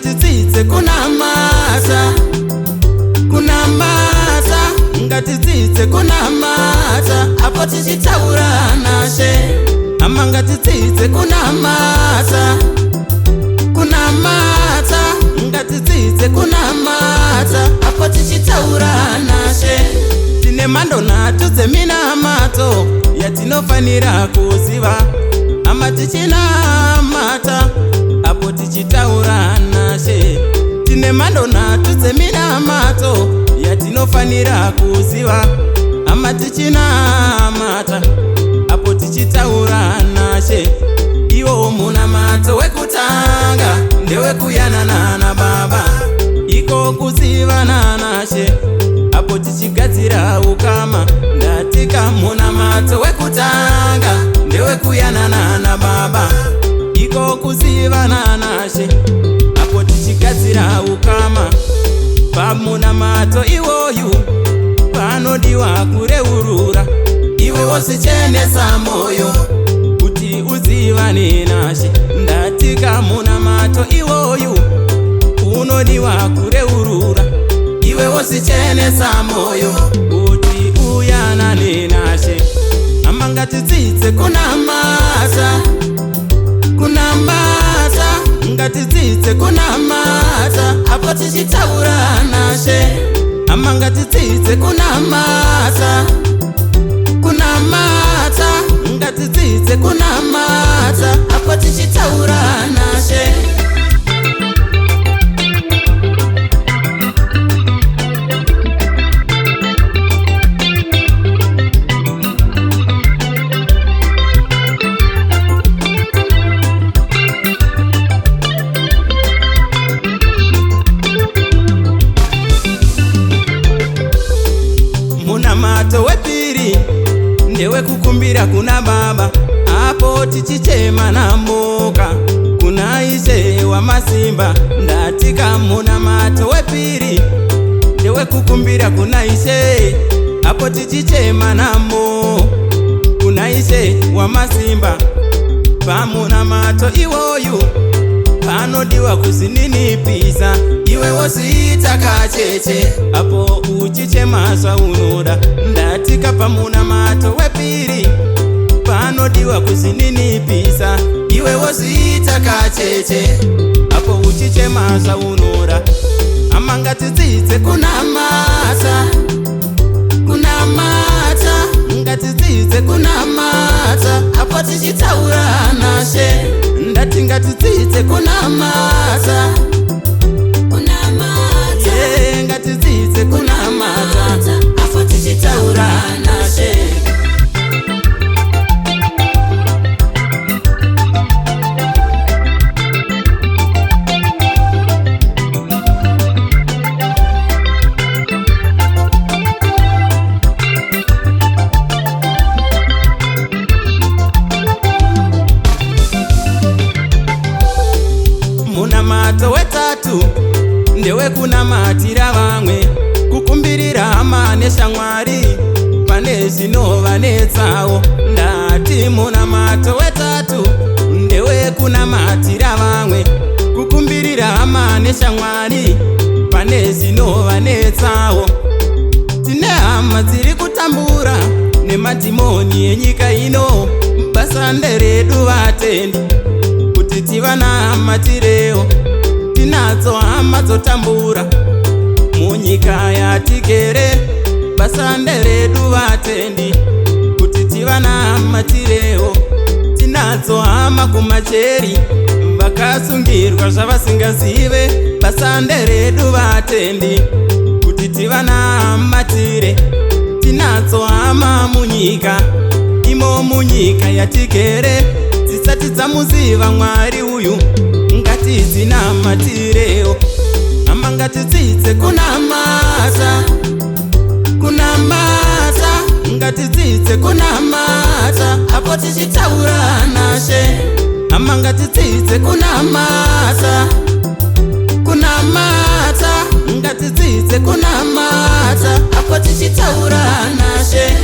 ngatidzidze kunamata, kunamata, ngatidzidze kunamata, apo tichitaura naShe. Ama ngatidzidze kunamata, kunamata, ngatidzidze kunamata, apo tichitaura naShe. Tine mhando nhatu dzeminamato yatinofanira kuziva. Ama tichinamata apo tichitaura naShe. Tine mhando nhatu dzeminamato yatinofanira kuziva. Ama tichinamata apo tichitaura naShe. Iwo munamato wekutanga ndewekuyanana naBaba, iko kuzivana naShe apo tichigadzira ukama. Ndatika munamato wekutanga ndewekuyanana naBaba, iko kuzivana naShe apo tichigadzira ukama. Pamunamato iwoyu panodiwa kureurura, iwe wosichenesa moyo kuti uzivane naShe. Ndatika munamato iwoyu unodiwa kureurura, iwe wosichenesa moyo kuti uyanane naShe. Ama ngatidzidze kunamata, kunamata, ngatidzidze kunamata, apo tichitaura naShe. Ama ngatidzidze kunamata, kunamata, ngatidzidze kunamata, apo tichitaura naShe. Munamato wepiri ndewekukumbira kuna Baba, apo tichichema naMboka kuna Ishe wamasimba. Ndatika munamato wepiri ndewekukumbira kuna Ishe, apo tichichema namo kuna Ishe wamasimba. Pamunamato iwoyu panodiwa kuzininipisa, iwe wosiita kacheche apo uchichema zvaunoda. Ndatika pamunamato wepiri panodiwa kuzininipisa, iwe wosiita kacheche apo uchichema zvaunoda. Ama ngatidzidze kunamata, kunamata, ngatidzidze kunamata, apo tichitaura naShe. Ndati ngatidzidze kunamata, kunamata, yeah, ngatidzidze kunamata, apo tichitaura naShe. Munamato wetatu ndewekunamatira vamwe, kukumbirira hama neshamwari pane zvinovanetsawo. Ndati munamato wetatu ndewekunamatira vamwe, kukumbirira hama neshamwari pane zvinovanetsawo. Tine hama dziri kutambura nemadhimoni enyika ino, basa nderedu vatendi kuti tivanamatireo. Tinadzo hama dzotambura munyika yatigere, basa nderedu vatendi kuti tivanamatireo. Tinadzo hama kumacheri vakasungirwa zvavasingazive, basa nderedu vatendi kuti tivanamatireo. Tinadzo hama munyika imo, munyika yatigere, dzisati dzamuziva Mwari uyu ngatidzinamatireo. Ama ngatidzidze kunamata, kunamata, ngatidzidze kunamata, apo tichitaura naShe. Ama ngatidzidze kunamata, kunamata, ngatidzidze kunamata, apo tichitaura naShe.